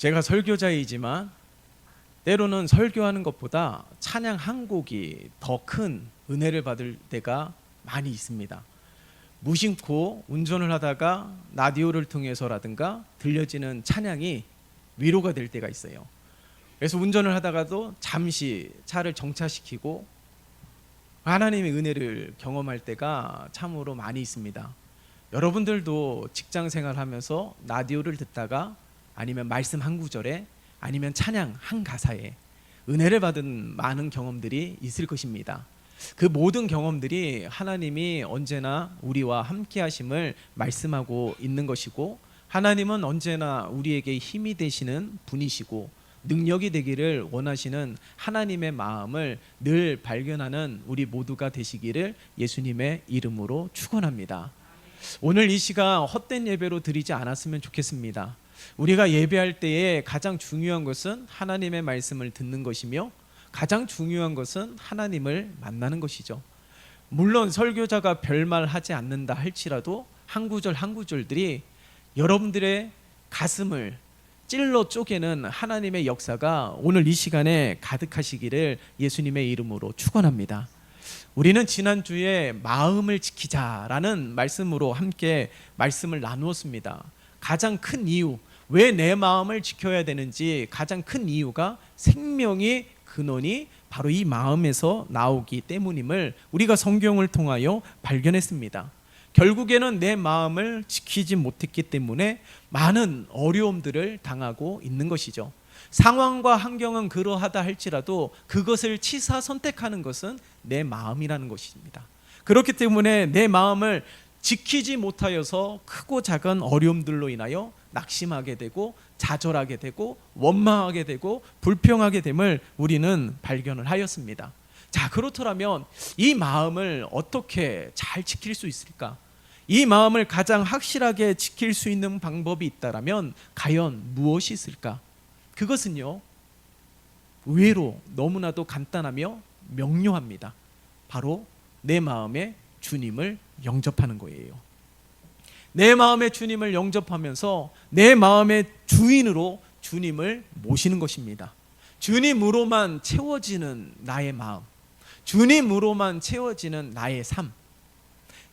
제가 설교자이지만 때로는 설교하는 것보다 찬양 한 곡이 더 큰 은혜를 받을 때가 많이 있습니다. 무심코 운전을 하다가 라디오를 통해서라든가 들려지는 찬양이 위로가 될 때가 있어요. 그래서 운전을 하다가도 잠시 차를 정차시키고 하나님의 은혜를 경험할 때가 참으로 많이 있습니다. 여러분들도 직장 생활하면서 라디오를 듣다가 아니면 말씀 한 구절에 아니면 찬양 한 가사에 은혜를 받은 많은 경험들이 있을 것입니다. 그 모든 경험들이 하나님이 언제나 우리와 함께 하심을 말씀하고 있는 것이고, 하나님은 언제나 우리에게 힘이 되시는 분이시고 능력이 되기를 원하시는 하나님의 마음을 늘 발견하는 우리 모두가 되시기를 예수님의 이름으로 축원합니다. 오늘 이 시간 헛된 예배로 드리지 않았으면 좋겠습니다. 우리가 예배할 때에 가장 중요한 것은 하나님의 말씀을 듣는 것이며 가장 중요한 것은 하나님을 만나는 것이죠. 물론 설교자가 별말 하지 않는다 할지라도 한 구절 한 구절들이 여러분들의 가슴을 찔러 쪼개는 하나님의 역사가 오늘 이 시간에 가득하시기를 예수님의 이름으로 축원합니다. 우리는 지난주에 마음을 지키자라는 말씀으로 함께 말씀을 나누었습니다. 가장 큰 이유, 왜 내 마음을 지켜야 되는지 가장 큰 이유가 생명의 근원이 바로 이 마음에서 나오기 때문임을 우리가 성경을 통하여 발견했습니다. 결국에는 내 마음을 지키지 못했기 때문에 많은 어려움들을 당하고 있는 것이죠. 상황과 환경은 그러하다 할지라도 그것을 치사 선택하는 것은 내 마음이라는 것입니다. 그렇기 때문에 내 마음을 지키지 못하여서 크고 작은 어려움들로 인하여 낙심하게 되고 좌절하게 되고 원망하게 되고 불평하게 됨을 우리는 발견을 하였습니다. 자, 그렇더라면 이 마음을 어떻게 잘 지킬 수 있을까? 이 마음을 가장 확실하게 지킬 수 있는 방법이 있다면 과연 무엇이 있을까? 그것은요, 의외로 너무나도 간단하며 명료합니다. 바로 내 마음에 주님을 영접하는 거예요. 내 마음의 주님을 영접하면서 내 마음의 주인으로 주님을 모시는 것입니다. 주님으로만 채워지는 나의 마음, 주님으로만 채워지는 나의 삶,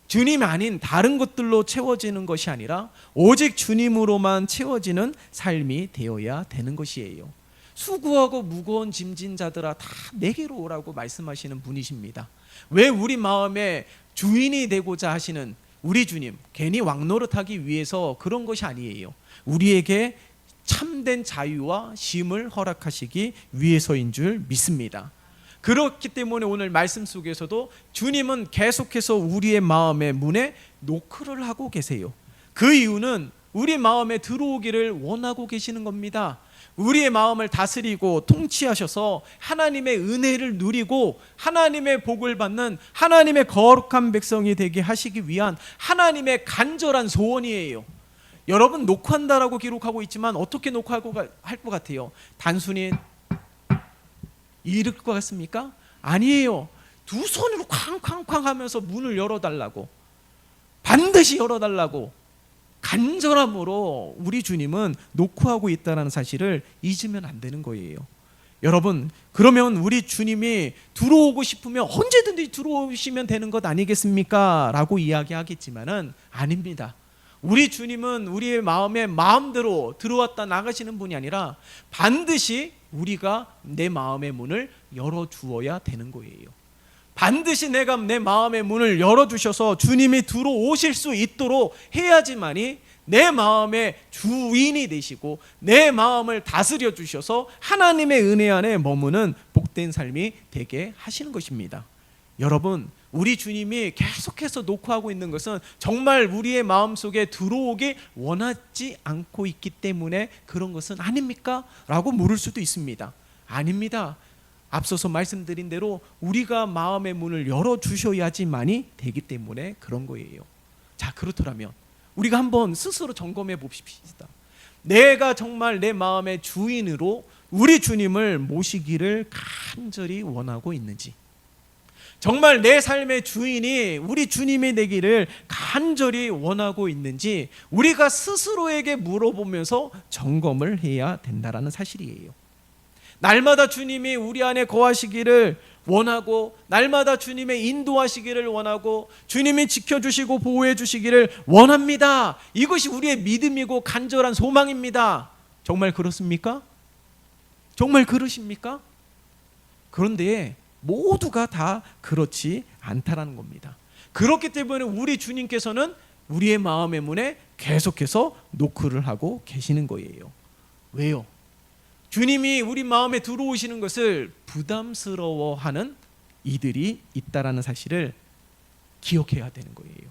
주님이 아닌 다른 것들로 채워지는 것이 아니라 오직 주님으로만 채워지는 삶이 되어야 되는 것이에요. 수고하고 무거운 짐진 자들아 다 내게로 오라고 말씀하시는 분이십니다. 왜 우리 마음의 주인이 되고자 하시는 우리 주님, 괜히 왕노릇하기 위해서 그런 것이 아니에요. 우리에게 참된 자유와 쉼을 허락하시기 위해서인 줄 믿습니다. 그렇기 때문에 오늘 말씀 속에서도 주님은 계속해서 우리의 마음의 문에 노크를 하고 계세요. 그 이유는 우리 마음에 들어오기를 원하고 계시는 겁니다. 우리의 마음을 다스리고 통치하셔서 하나님의 은혜를 누리고 하나님의 복을 받는 하나님의 거룩한 백성이 되게 하시기 위한 하나님의 간절한 소원이에요. 여러분, 녹화한다라고 기록하고 있지만 어떻게 녹화할 것 같아요? 단순히 이럴 것 같습니까? 아니에요. 두 손으로 쾅쾅쾅 하면서 문을 열어달라고, 반드시 열어달라고 간절함으로 우리 주님은 녹화하고 있다는 사실을 잊으면 안 되는 거예요. 여러분, 그러면 우리 주님이 들어오고 싶으면 언제든지 들어오시면 되는 것 아니겠습니까? 라고 이야기하겠지만은 아닙니다. 우리 주님은 우리의 마음에 마음대로 들어왔다 나가시는 분이 아니라 반드시 우리가 내 마음의 문을 열어주어야 되는 거예요. 반드시 내가 내 마음의 문을 열어주셔서 주님이 들어오실 수 있도록 해야지만이 내 마음의 주인이 되시고 내 마음을 다스려 주셔서 하나님의 은혜 안에 머무는 복된 삶이 되게 하시는 것입니다. 여러분, 우리 주님이 계속해서 녹화하고 있는 것은 정말 우리의 마음속에 들어오기 원하지 않고 있기 때문에 그런 것은 아닙니까? 라고 물을 수도 있습니다. 아닙니다. 앞서서 말씀드린 대로 우리가 마음의 문을 열어주셔야지만이 되기 때문에 그런 거예요. 자, 그렇더라면 우리가 한번 스스로 점검해 봅시다. 내가 정말 내 마음의 주인으로 우리 주님을 모시기를 간절히 원하고 있는지, 정말 내 삶의 주인이 우리 주님이 되기를 간절히 원하고 있는지 우리가 스스로에게 물어보면서 점검을 해야 된다는 사실이에요. 날마다 주님이 우리 안에 거하시기를 원하고, 날마다 주님의 인도하시기를 원하고, 주님이 지켜주시고 보호해 주시기를 원합니다. 이것이 우리의 믿음이고 간절한 소망입니다. 정말 그렇습니까? 정말 그러십니까? 그런데 모두가 다 그렇지 않다라는 겁니다. 그렇기 때문에 우리 주님께서는 우리의 마음의 문에 계속해서 노크를 하고 계시는 거예요. 왜요? 주님이 우리 마음에 들어오시는 것을 부담스러워하는 이들이 있다라는 사실을 기억해야 되는 거예요.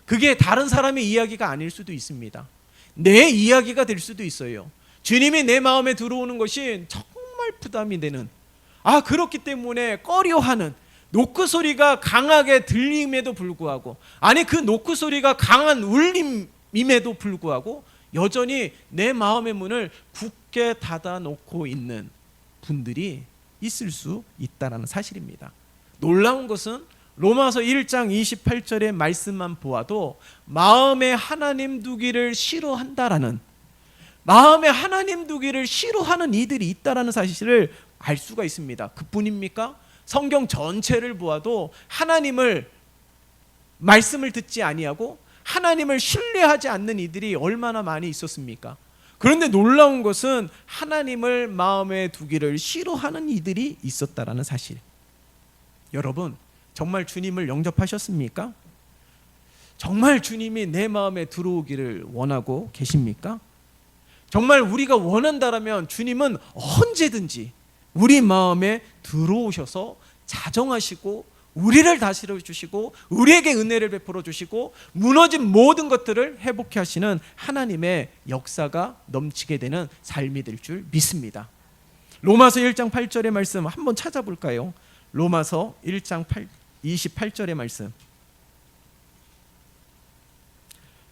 그게 다른 사람의 이야기가 아닐 수도 있습니다. 내 이야기가 될 수도 있어요. 주님이 내 마음에 들어오는 것이 정말 부담이 되는, 그렇기 때문에 꺼려하는, 노크 소리가 강하게 들림에도 불구하고, 아니 그 노크 소리가 강한 울림임에도 불구하고 여전히 내 마음의 문을 굳게 닫아놓고 있는 분들이 있을 수 있다는 사실입니다. 놀라운 것은 로마서 1장 28절의 말씀만 보아도 마음에 하나님 두기를 싫어한다라는, 마음에 하나님 두기를 싫어하는 이들이 있다라는 사실을 알 수가 있습니다. 그뿐입니까? 성경 전체를 보아도 하나님을, 말씀을 듣지 아니하고 하나님을 신뢰하지 않는 이들이 얼마나 많이 있었습니까? 그런데 놀라운 것은 하나님을 마음에 두기를 싫어하는 이들이 있었다라는 사실. 여러분, 정말 주님을 영접하셨습니까? 정말 주님이 내 마음에 들어오기를 원하고 계십니까? 정말 우리가 원한다라면 주님은 언제든지 우리 마음에 들어오셔서 자정하시고 우리를 다스려 주시고 우리에게 은혜를 베풀어 주시고 무너진 모든 것들을 회복해 하시는 하나님의 역사가 넘치게 되는 삶이 될 줄 믿습니다. 로마서 1장 8절의 말씀 한번 찾아볼까요? 로마서 1장 28절의 말씀.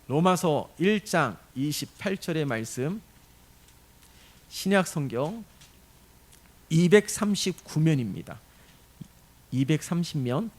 로마서 1장 28절의 말씀, 신약 성경 239면입니다. 230면.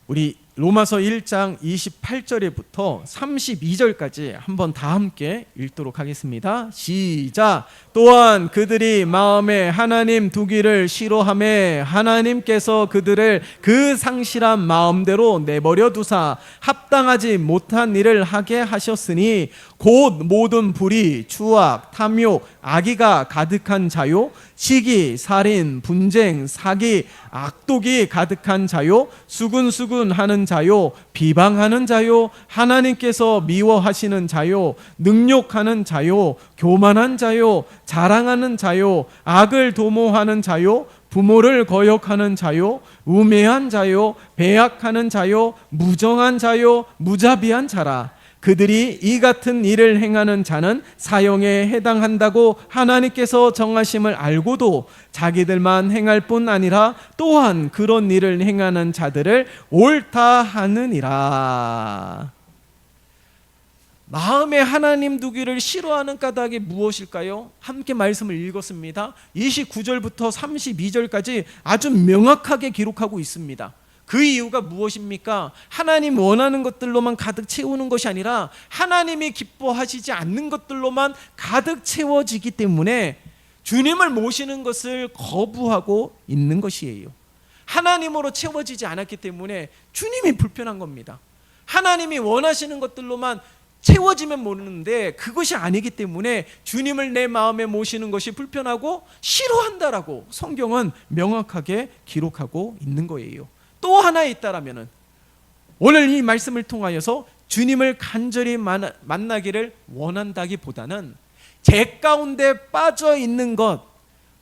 우리 로마서 1장 28절에부터 32절까지 한번 다 함께 읽도록 하겠습니다. 시작. 또한 그들이 마음에 하나님 두기를 싫어하매 하나님께서 그들을 그 상실한 마음대로 내버려 두사 합당하지 못한 일을 하게 하셨으니 곧 모든 불의, 추악, 탐욕, 악의가 가득한 자요, 시기, 살인, 분쟁, 사기, 악독이 가득한 자요, 수군수군하는 자요, 비방하는 자요, 하나님께서 미워하시는 자요, 능욕하는 자요, 교만한 자요, 자랑하는 자요, 악을 도모하는 자요, 부모를 거역하는 자요, 우매한 자요, 배약하는 자요, 무정한 자요, 무자비한 자라. 그들이 이 같은 일을 행하는 자는 사형에 해당한다고 하나님께서 정하심을 알고도 자기들만 행할 뿐 아니라 또한 그런 일을 행하는 자들을 옳다 하느니라. 마음에 하나님 두기를 싫어하는 까닭이 무엇일까요? 함께 말씀을 읽었습니다. 29절부터 32절까지 아주 명확하게 기록하고 있습니다. 그 이유가 무엇입니까? 하나님 원하는 것들로만 가득 채우는 것이 아니라 하나님이 기뻐하시지 않는 것들로만 가득 채워지기 때문에 주님을 모시는 것을 거부하고 있는 것이에요. 하나님으로 채워지지 않았기 때문에 주님이 불편한 겁니다. 하나님이 원하시는 것들로만 채워지면 모르는데 그것이 아니기 때문에 주님을 내 마음에 모시는 것이 불편하고 싫어한다라고 성경은 명확하게 기록하고 있는 거예요. 또 하나 있다라면은 오늘 이 말씀을 통하여서 주님을 간절히 만나기를 원한다기보다는 제 가운데 빠져 있는 것,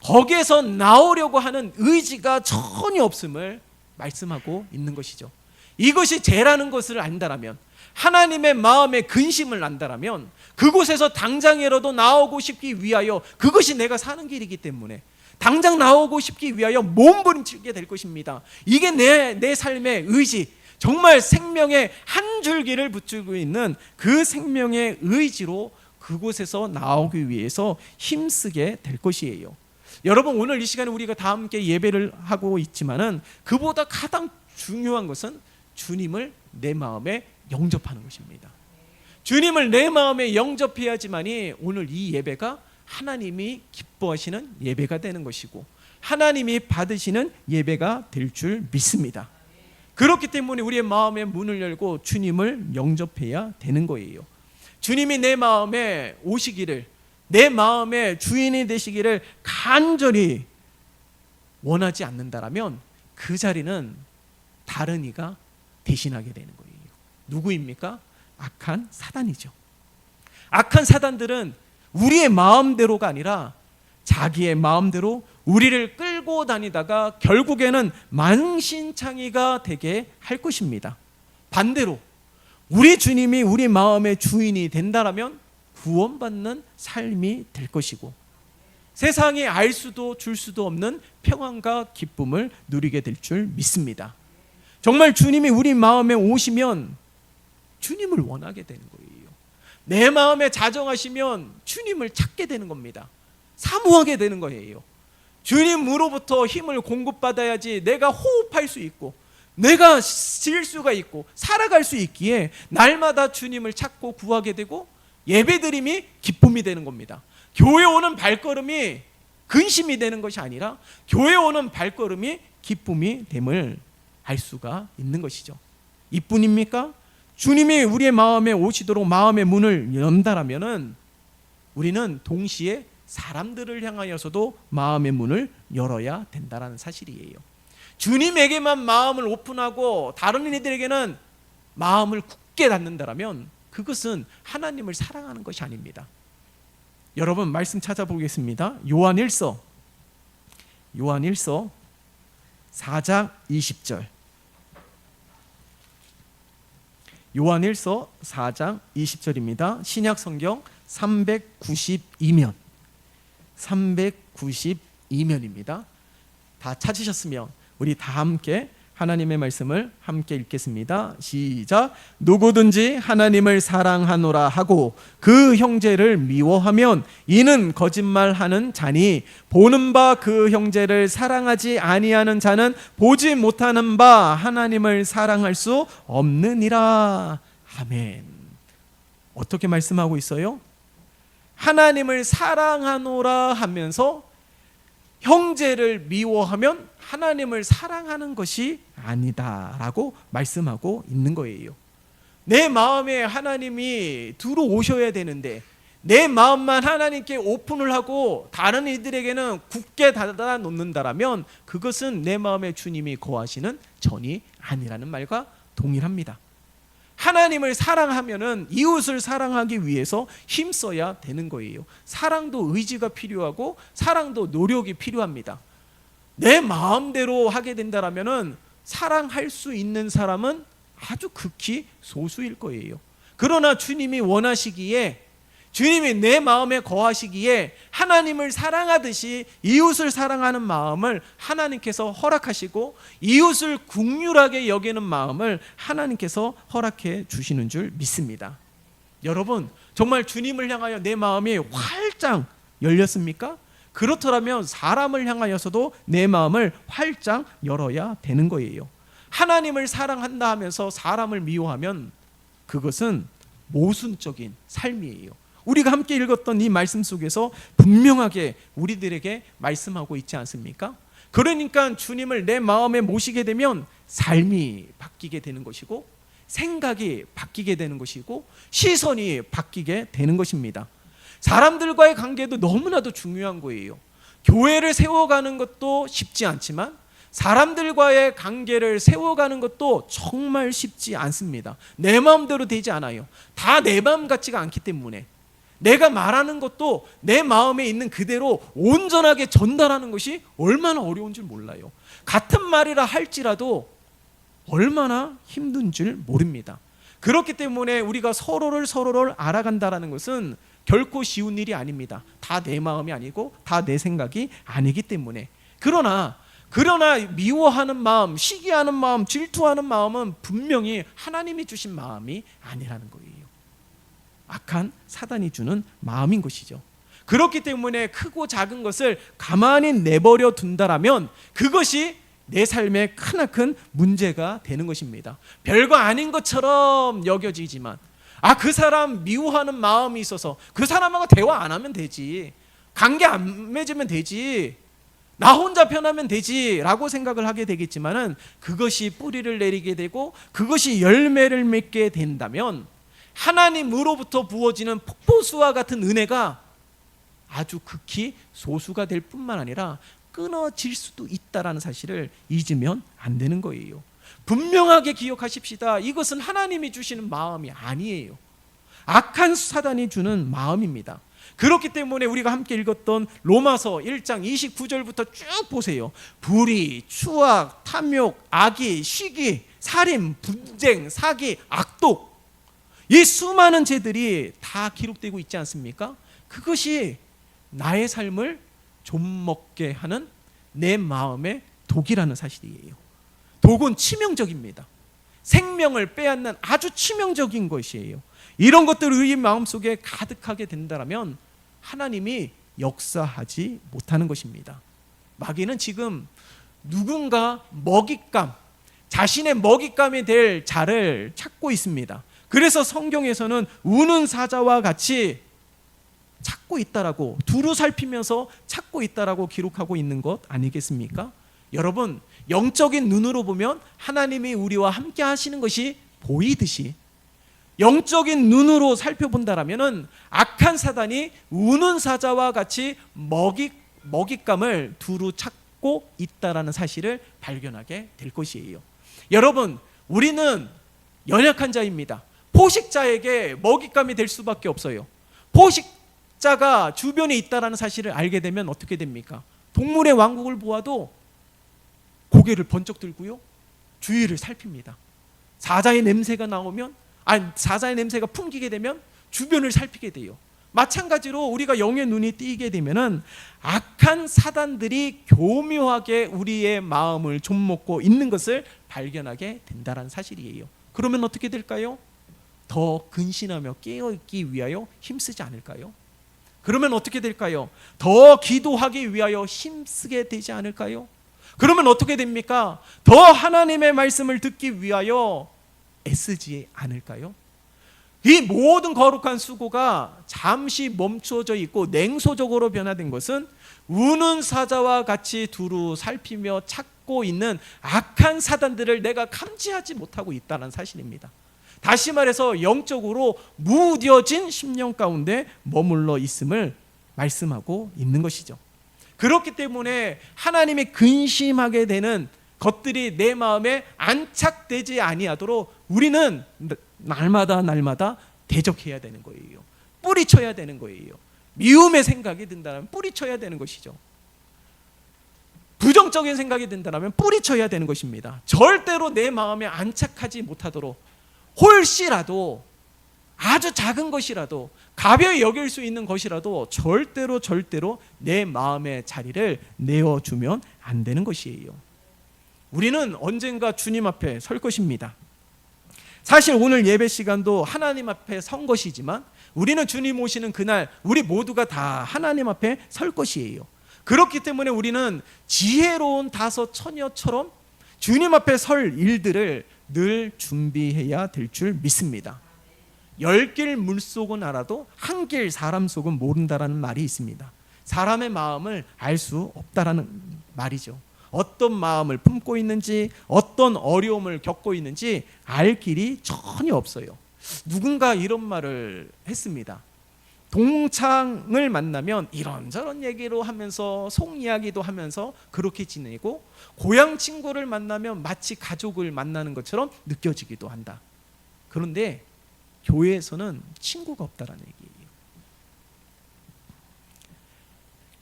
거기에서 나오려고 하는 의지가 전혀 없음을 말씀하고 있는 것이죠. 이것이 죄라는 것을 안다라면, 하나님의 마음에 근심을 안다라면 그곳에서 당장이라도 나오고 싶기 위하여, 그것이 내가 사는 길이기 때문에 당장 나오고 싶기 위하여 몸부림치게 될 것입니다. 이게 내 삶의 의지, 정말 생명의 한 줄기를 붙들고 있는 그 생명의 의지로 그곳에서 나오기 위해서 힘쓰게 될 것이에요. 여러분, 오늘 이 시간에 우리가 다 함께 예배를 하고 있지만은 그보다 가장 중요한 것은 주님을 내 마음에 영접하는 것입니다. 주님을 내 마음에 영접해야지만이 오늘 이 예배가 하나님이 기뻐하시는 예배가 되는 것이고 하나님이 받으시는 예배가 될 줄 믿습니다. 그렇기 때문에 우리의 마음의 문을 열고 주님을 영접해야 되는 거예요. 주님이 내 마음에 오시기를, 내 마음의 주인이 되시기를 간절히 원하지 않는다라면 그 자리는 다른 이가 대신하게 되는 거예요. 누구입니까? 악한 사단이죠. 악한 사단들은 우리의 마음대로가 아니라 자기의 마음대로 우리를 끌고 다니다가 결국에는 만신창이가 되게 할 것입니다. 반대로 우리 주님이 우리 마음의 주인이 된다라면 구원받는 삶이 될 것이고 세상에 알 수도 줄 수도 없는 평안과 기쁨을 누리게 될 줄 믿습니다. 정말 주님이 우리 마음에 오시면 주님을 원하게 되는 거예요. 내 마음에 자정하시면 주님을 찾게 되는 겁니다. 사모하게 되는 거예요. 주님으로부터 힘을 공급받아야지 내가 호흡할 수 있고 내가 질 수가 있고 살아갈 수 있기에 날마다 주님을 찾고 구하게 되고 예배드림이 기쁨이 되는 겁니다. 교회 오는 발걸음이 근심이 되는 것이 아니라 교회 오는 발걸음이 기쁨이 됨을 알 수가 있는 것이죠. 이뿐입니까? 주님이 우리의 마음에 오시도록 마음의 문을 연다라면은 우리는 동시에 사람들을 향하여서도 마음의 문을 열어야 된다는 사실이에요. 주님에게만 마음을 오픈하고 다른 이들에게는 마음을 굳게 닫는다라면 그것은 하나님을 사랑하는 것이 아닙니다. 여러분, 말씀 찾아보겠습니다. 요한일서 4장 20절. 요한일서 4장 20절입니다. 신약성경 392면입니다. 다 찾으셨으면 우리 다 함께 하나님의 말씀을 함께 읽겠습니다. 시작. 누구든지 하나님을 사랑하노라 하고 그 형제를 미워하면 이는 거짓말하는 자니 보는 바 그 형제를 사랑하지 아니하는 자는 보지 못하는 바 하나님을 사랑할 수 없느니라. 아멘. 어떻게 말씀하고 있어요? 하나님을 사랑하노라 하면서 형제를 미워하면 하나님을 사랑하는 것이 아니다라고 말씀하고 있는 거예요. 내 마음에 하나님이 들어오셔야 되는데 내 마음만 하나님께 오픈을 하고 다른 이들에게는 굳게 닫아 놓는다라면 그것은 내 마음에 주님이 거하시는 전이 아니라는 말과 동일합니다. 하나님을 사랑하면은 이웃을 사랑하기 위해서 힘써야 되는 거예요. 사랑도 의지가 필요하고 사랑도 노력이 필요합니다. 내 마음대로 하게 된다라면은 사랑할 수 있는 사람은 아주 극히 소수일 거예요. 그러나 주님이 원하시기에, 주님이 내 마음에 거하시기에 하나님을 사랑하듯이 이웃을 사랑하는 마음을 하나님께서 허락하시고 이웃을 긍휼하게 여기는 마음을 하나님께서 허락해 주시는 줄 믿습니다. 여러분, 정말 주님을 향하여 내 마음이 활짝 열렸습니까? 그렇더라면 사람을 향하여서도 내 마음을 활짝 열어야 되는 거예요. 하나님을 사랑한다 하면서 사람을 미워하면 그것은 모순적인 삶이에요. 우리가 함께 읽었던 이 말씀 속에서 분명하게 우리들에게 말씀하고 있지 않습니까? 그러니까 주님을 내 마음에 모시게 되면 삶이 바뀌게 되는 것이고 생각이 바뀌게 되는 것이고 시선이 바뀌게 되는 것입니다. 사람들과의 관계도 너무나도 중요한 거예요. 교회를 세워가는 것도 쉽지 않지만 사람들과의 관계를 세워가는 것도 정말 쉽지 않습니다. 내 마음대로 되지 않아요. 다 내 마음 같지가 않기 때문에 내가 말하는 것도 내 마음에 있는 그대로 온전하게 전달하는 것이 얼마나 어려운 줄 몰라요. 같은 말이라 할지라도 얼마나 힘든 줄 모릅니다. 그렇기 때문에 우리가 서로를 알아간다는 것은 결코 쉬운 일이 아닙니다. 다 내 마음이 아니고 다 내 생각이 아니기 때문에. 그러나 미워하는 마음, 시기하는 마음, 질투하는 마음은 분명히 하나님이 주신 마음이 아니라는 거예요. 악한 사단이 주는 마음인 것이죠. 그렇기 때문에 크고 작은 것을 가만히 내버려 둔다라면 그것이 내 삶에 크나큰 문제가 되는 것입니다. 별거 아닌 것처럼 여겨지지만 그 사람 미워하는 마음이 있어서 그 사람하고 대화 안 하면 되지, 관계 안 맺으면 되지, 나 혼자 편하면 되지 라고 생각을 하게 되겠지만은 그것이 뿌리를 내리게 되고 그것이 열매를 맺게 된다면 하나님으로부터 부어지는 폭포수와 같은 은혜가 아주 극히 소수가 될 뿐만 아니라 끊어질 수도 있다라는 사실을 잊으면 안 되는 거예요. 분명하게 기억하십시다. 이것은 하나님이 주시는 마음이 아니에요. 악한 사단이 주는 마음입니다. 그렇기 때문에 우리가 함께 읽었던 로마서 1장 29절부터 쭉 보세요. 불의, 추악, 탐욕, 악의, 시기, 살인, 분쟁, 사기, 악독, 이 수많은 죄들이 다 기록되고 있지 않습니까? 그것이 나의 삶을 좀먹게 하는 내 마음의 독이라는 사실이에요. 독은 치명적입니다. 생명을 빼앗는 아주 치명적인 것이에요. 이런 것들이 우리 마음속에 가득하게 된다면 하나님이 역사하지 못하는 것입니다. 마귀는 지금 누군가 먹잇감, 자신의 먹잇감이 될 자를 찾고 있습니다. 그래서 성경에서는 우는 사자와 같이 찾고 있다라고, 두루 살피면서 찾고 있다라고 기록하고 있는 것 아니겠습니까? 여러분, 영적인 눈으로 보면 하나님이 우리와 함께 하시는 것이 보이듯이 영적인 눈으로 살펴본다라면은 악한 사단이 우는 사자와 같이 먹잇감을 두루 찾고 있다라는 사실을 발견하게 될 것이에요. 여러분, 우리는 연약한 자입니다. 포식자에게 먹잇감이 될 수밖에 없어요. 포식자가 주변에 있다라는 사실을 알게 되면 어떻게 됩니까? 동물의 왕국을 보아도 고개를 번쩍 들고요, 주위를 살핍니다. 사자의 냄새가 나오면, 사자의 냄새가 풍기게 되면 주변을 살피게 돼요. 마찬가지로 우리가 영의 눈이 띄게 되면은 악한 사단들이 교묘하게 우리의 마음을 좀먹고 있는 것을 발견하게 된다는 사실이에요. 그러면 어떻게 될까요? 더 근신하며 깨어있기 위하여 힘쓰지 않을까요? 그러면 어떻게 될까요? 더 기도하기 위하여 힘쓰게 되지 않을까요? 그러면 어떻게 됩니까? 더 하나님의 말씀을 듣기 위하여 애쓰지 않을까요? 이 모든 거룩한 수고가 잠시 멈추어져 있고 냉소적으로 변화된 것은 우는 사자와 같이 두루 살피며 찾고 있는 악한 사단들을 내가 감지하지 못하고 있다는 사실입니다. 다시 말해서 영적으로 무뎌진 심령 가운데 머물러 있음을 말씀하고 있는 것이죠. 그렇기 때문에 하나님이 근심하게 되는 것들이 내 마음에 안착되지 아니하도록 우리는 날마다 대적해야 되는 거예요. 뿌리쳐야 되는 거예요. 미움의 생각이 든다면 뿌리쳐야 되는 것이죠. 부정적인 생각이 든다면 뿌리쳐야 되는 것입니다. 절대로 내 마음에 안착하지 못하도록, 혹시라도 아주 작은 것이라도, 가벼이 여길 수 있는 것이라도 절대로 내 마음의 자리를 내어주면 안 되는 것이에요. 우리는 언젠가 주님 앞에 설 것입니다. 사실 오늘 예배 시간도 하나님 앞에 선 것이지만 우리는 주님 오시는 그날 우리 모두가 다 하나님 앞에 설 것이에요. 그렇기 때문에 우리는 지혜로운 다섯 처녀처럼 주님 앞에 설 일들을 늘 준비해야 될 줄 믿습니다. 10길 물속은 알아도 한 길 사람 속은 모른다라는 말이 있습니다. 사람의 마음을 알 수 없다라는 말이죠. 어떤 마음을 품고 있는지, 어떤 어려움을 겪고 있는지 알 길이 전혀 없어요. 누군가 이런 말을 했습니다. 동창을 만나면 이런저런 얘기로 하면서 속 이야기도 하면서 그렇게 지내고, 고향 친구를 만나면 마치 가족을 만나는 것처럼 느껴지기도 한다. 그런데 교회에서는 친구가 없다라는 얘기예요.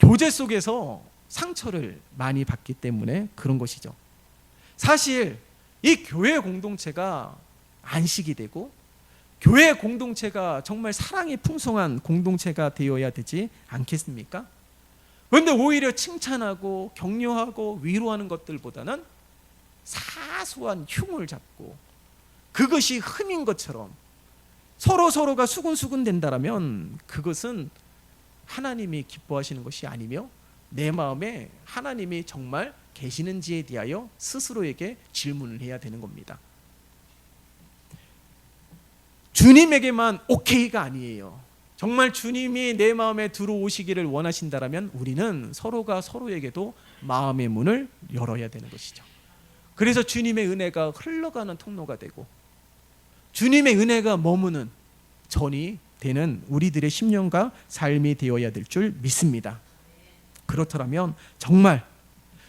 교제 속에서 상처를 많이 받기 때문에 그런 것이죠. 사실 이 교회 공동체가 안식이 되고 교회 공동체가 정말 사랑이 풍성한 공동체가 되어야 되지 않겠습니까? 그런데 오히려 칭찬하고 격려하고 위로하는 것들보다는 사소한 흉을 잡고 그것이 흠인 것처럼 서로가 수군수군 된다라면 그것은 하나님이 기뻐하시는 것이 아니며 내 마음에 하나님이 정말 계시는지에 대하여 스스로에게 질문을 해야 되는 겁니다. 주님에게만 오케이가 아니에요. 정말 주님이 내 마음에 들어오시기를 원하신다면 우리는 서로가 서로에게도 마음의 문을 열어야 되는 것이죠. 그래서 주님의 은혜가 흘러가는 통로가 되고 주님의 은혜가 머무는 전이 되는 우리들의 심령과 삶이 되어야 될 줄 믿습니다. 그렇더라면 정말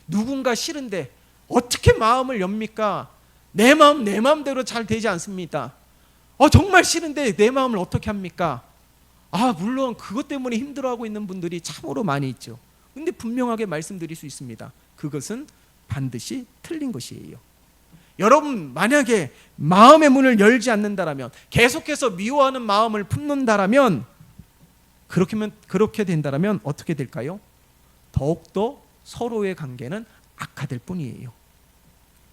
누군가 싫은데 어떻게 마음을 엽니까? 내 마음 내 마음대로 잘 되지 않습니다. 정말 싫은데 내 마음을 어떻게 합니까? 물론 그것 때문에 힘들어하고 있는 분들이 참으로 많이 있죠. 근데 분명하게 말씀드릴 수 있습니다. 그것은 반드시 틀린 것이에요. 여러분 만약에 마음의 문을 열지 않는다라면, 계속해서 미워하는 마음을 품는다라면, 그렇게 된다라면 어떻게 될까요? 더욱더 서로의 관계는 악화될 뿐이에요.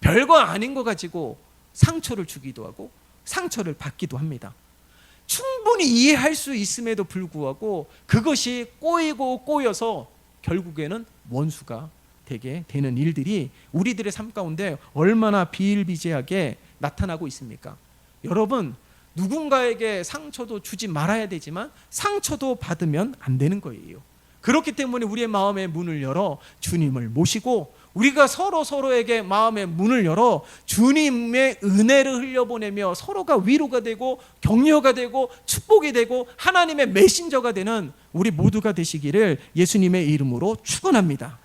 별거 아닌 거 가지고 상처를 주기도 하고 상처를 받기도 합니다. 충분히 이해할 수 있음에도 불구하고 그것이 꼬이고 꼬여서 결국에는 원수가 되게 되는 일들이 우리들의 삶 가운데 얼마나 비일비재하게 나타나고 있습니까? 여러분, 누군가에게 상처도 주지 말아야 되지만 상처도 받으면 안 되는 거예요. 그렇기 때문에 우리의 마음의 문을 열어 주님을 모시고 우리가 서로에게 마음의 문을 열어 주님의 은혜를 흘려보내며 서로가 위로가 되고 격려가 되고 축복이 되고 하나님의 메신저가 되는 우리 모두가 되시기를 예수님의 이름으로 축원합니다.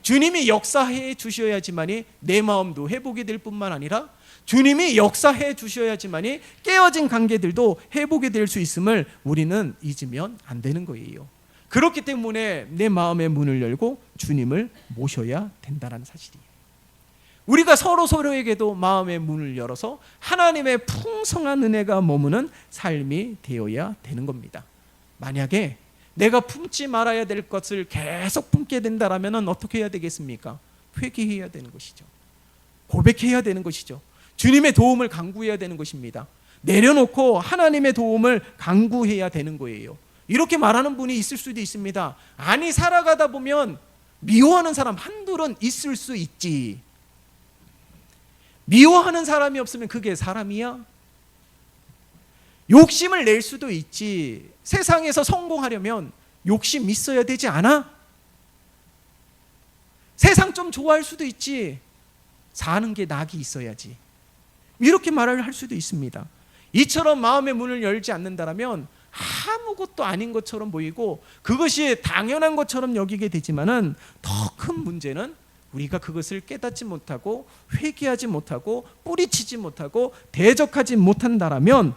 주님이 역사해 주셔야지만이 내 마음도 회복이 될 뿐만 아니라 주님이 역사해 주셔야지만이 깨어진 관계들도 회복이 될 수 있음을 우리는 잊으면 안 되는 거예요. 그렇기 때문에 내 마음의 문을 열고 주님을 모셔야 된다는 사실이에요. 우리가 서로에게도 마음의 문을 열어서 하나님의 풍성한 은혜가 머무는 삶이 되어야 되는 겁니다. 만약에 내가 품지 말아야 될 것을 계속 품게 된다면 어떻게 해야 되겠습니까? 회개해야 되는 것이죠. 고백해야 되는 것이죠. 주님의 도움을 간구해야 되는 것입니다. 내려놓고 하나님의 도움을 간구해야 되는 거예요. 이렇게 말하는 분이 있을 수도 있습니다. 아니, 살아가다 보면 미워하는 사람 한둘은 있을 수 있지. 미워하는 사람이 없으면 그게 사람이야? 욕심을 낼 수도 있지. 세상에서 성공하려면 욕심 있어야 되지 않아? 세상 좀 좋아할 수도 있지. 사는 게 낙이 있어야지. 이렇게 말을 할 수도 있습니다. 이처럼 마음의 문을 열지 않는다면 아무것도 아닌 것처럼 보이고 그것이 당연한 것처럼 여기게 되지만은 더 큰 문제는 우리가 그것을 깨닫지 못하고 회개하지 못하고 뿌리치지 못하고 대적하지 못한다라면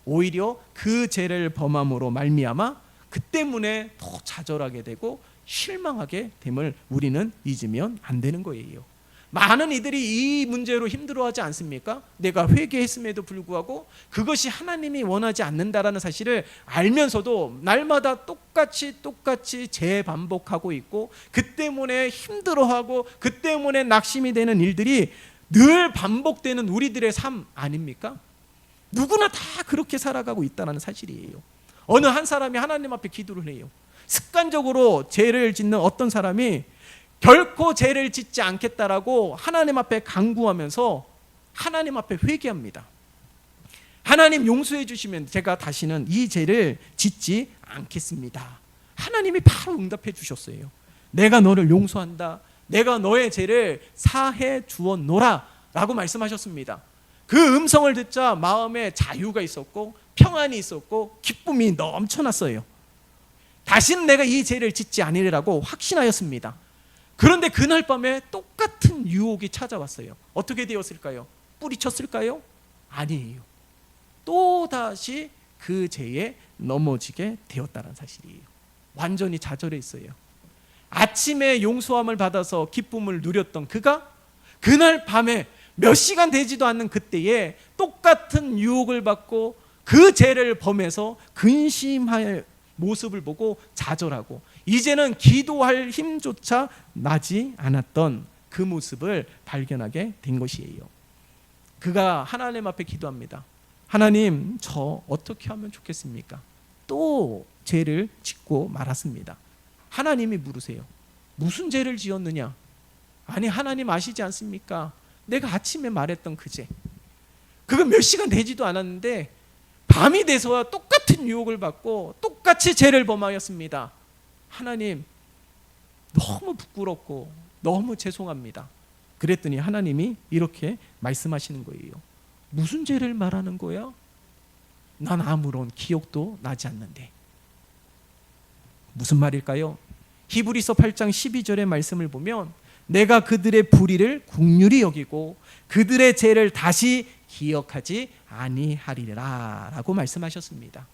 오히려 그 죄를 범함으로 말미암아 그 때문에 더 좌절하게 되고 실망하게 됨을 우리는 잊으면 안 되는 거예요. 많은 이들이 이 문제로 힘들어하지 않습니까? 내가 회개했음에도 불구하고 그것이 하나님이 원하지 않는다라는 사실을 알면서도 날마다 똑같이 재반복하고 있고 그 때문에 힘들어하고 그 때문에 낙심이 되는 일들이 늘 반복되는 우리들의 삶 아닙니까? 누구나 다 그렇게 살아가고 있다는 사실이에요. 어느 한 사람이 하나님 앞에 기도를 해요. 습관적으로 죄를 짓는 어떤 사람이 결코 죄를 짓지 않겠다라고 하나님 앞에 간구하면서 하나님 앞에 회개합니다. 하나님 용서해 주시면 제가 다시는 이 죄를 짓지 않겠습니다. 하나님이 바로 응답해 주셨어요. 내가 너를 용서한다. 내가 너의 죄를 사해 주었노라 라고 말씀하셨습니다. 그 음성을 듣자 마음에 자유가 있었고 평안이 있었고 기쁨이 넘쳐났어요. 다시는 내가 이 죄를 짓지 않으리라고 확신하였습니다. 그런데 그날 밤에 똑같은 유혹이 찾아왔어요. 어떻게 되었을까요? 뿌리쳤을까요? 아니에요. 또다시 그 죄에 넘어지게 되었다는 사실이에요. 완전히 좌절했어요. 아침에 용서함을 받아서 기쁨을 누렸던 그가 그날 밤에 몇 시간 되지도 않는 그때에 똑같은 유혹을 받고 그 죄를 범해서 근심할 모습을 보고 좌절하고 이제는 기도할 힘조차 나지 않았던 그 모습을 발견하게 된 것이에요. 그가 하나님 앞에 기도합니다. 하나님, 저 어떻게 하면 좋겠습니까? 또 죄를 짓고 말았습니다. 하나님이 물으세요. 무슨 죄를 지었느냐? 아니, 하나님 아시지 않습니까? 내가 아침에 말했던 그 죄. 그건 몇 시간 되지도 않았는데 밤이 돼서야 똑같은 유혹을 받고 똑같이 죄를 범하였습니다. 하나님, 너무 부끄럽고 너무 죄송합니다. 그랬더니 하나님이 이렇게 말씀하시는 거예요. 무슨 죄를 말하는 거야? 난 아무런 기억도 나지 않는데. 무슨 말일까요? 히브리서 8장 12절의 말씀을 보면 내가 그들의 불의를 긍휼히 여기고 그들의 죄를 다시 기억하지 아니하리라 라고 말씀하셨습니다.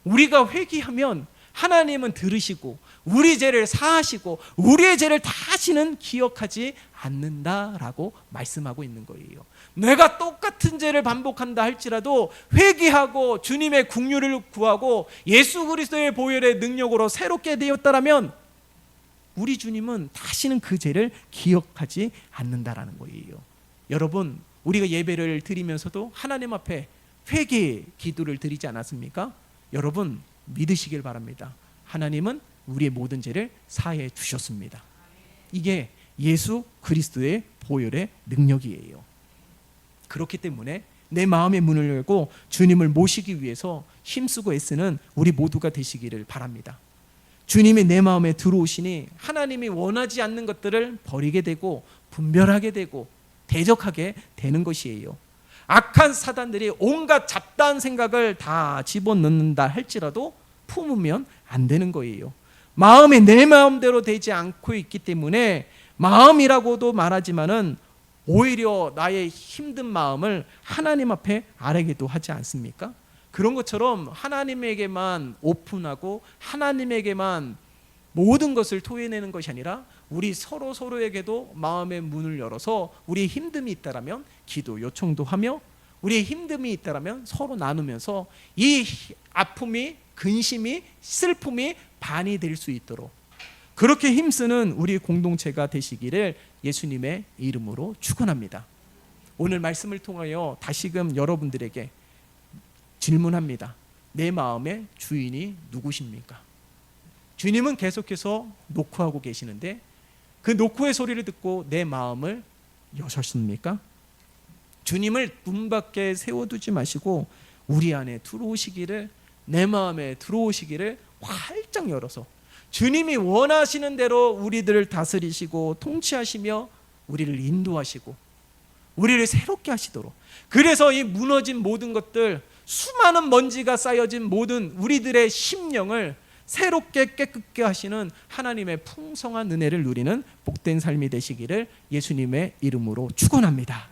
우리가 회개하면 하나님은 들으시고 우리 죄를 사하시고 우리의 죄를 다시는 기억하지 않는다라고 말씀하고 있는 거예요. 내가 똑같은 죄를 반복한다 할지라도 회개하고 주님의 긍휼을 구하고 예수 그리스도의 보혈의 능력으로 새롭게 되었다라면 우리 주님은 다시는 그 죄를 기억하지 않는다라는 거예요. 여러분, 우리가 예배를 드리면서도 하나님 앞에 회개 기도를 드리지 않았습니까? 여러분, 믿으시길 바랍니다. 하나님은 우리의 모든 죄를 사해 주셨습니다. 이게 예수 그리스도의 보혈의 능력이에요. 그렇기 때문에 내 마음의 문을 열고 주님을 모시기 위해서 힘쓰고 애쓰는 우리 모두가 되시기를 바랍니다. 주님이 내 마음에 들어오시니 하나님이 원하지 않는 것들을 버리게 되고 분별하게 되고 대적하게 되는 것이에요. 악한 사단들이 온갖 잡다한 생각을 다 집어넣는다 할지라도 품으면 안 되는 거예요. 마음이 내 마음대로 되지 않고 있기 때문에 마음이라고도 말하지만은 오히려 나의 힘든 마음을 하나님 앞에 아뢰기도 하지 않습니까? 그런 것처럼 하나님에게만 오픈하고 하나님에게만 모든 것을 토해내는 것이 아니라 우리 서로에게도 마음의 문을 열어서 우리의 힘듦이 있다라면 기도 요청도 하며 우리의 힘듦이 있다라면 서로 나누면서 이 아픔이 근심이 슬픔이 반이 될 수 있도록 그렇게 힘쓰는 우리 공동체가 되시기를 예수님의 이름으로 축원합니다. 오늘 말씀을 통하여 다시금 여러분들에게 질문합니다. 내 마음의 주인이 누구십니까? 주님은 계속해서 노크하고 계시는데 그 노크의 소리를 듣고 내 마음을 여셨습니까? 주님을 문 밖에 세워두지 마시고 우리 안에 들어오시기를, 내 마음에 들어오시기를 활짝 열어서 주님이 원하시는 대로 우리들을 다스리시고 통치하시며 우리를 인도하시고 우리를 새롭게 하시도록, 그래서 이 무너진 모든 것들, 수많은 먼지가 쌓여진 모든 우리들의 심령을 새롭게 깨끗게 하시는 하나님의 풍성한 은혜를 누리는 복된 삶이 되시기를 예수님의 이름으로 축원합니다.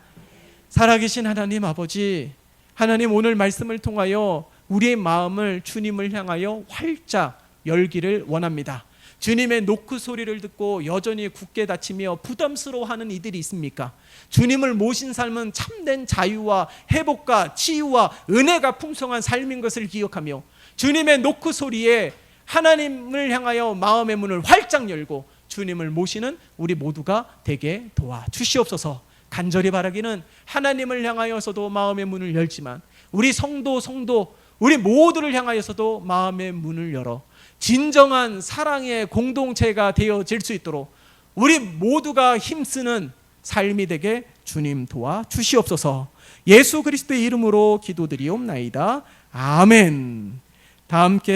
살아계신 하나님 아버지, 하나님 오늘 말씀을 통하여 우리의 마음을 주님을 향하여 활짝 열기를 원합니다. 주님의 노크 소리를 듣고 여전히 굳게 닫히며 부담스러워하는 이들이 있습니까? 주님을 모신 삶은 참된 자유와 회복과 치유와 은혜가 풍성한 삶인 것을 기억하며 주님의 노크 소리에 하나님을 향하여 마음의 문을 활짝 열고 주님을 모시는 우리 모두가 되게 도와주시옵소서. 간절히 바라기는 하나님을 향하여서도 마음의 문을 열지만 우리 성도 우리 모두를 향하여서도 마음의 문을 열어 진정한 사랑의 공동체가 되어질 수 있도록 우리 모두가 힘쓰는 삶이 되게 주님 도와주시옵소서. 예수 그리스도의 이름으로 기도드리옵나이다. 아멘. 다 함께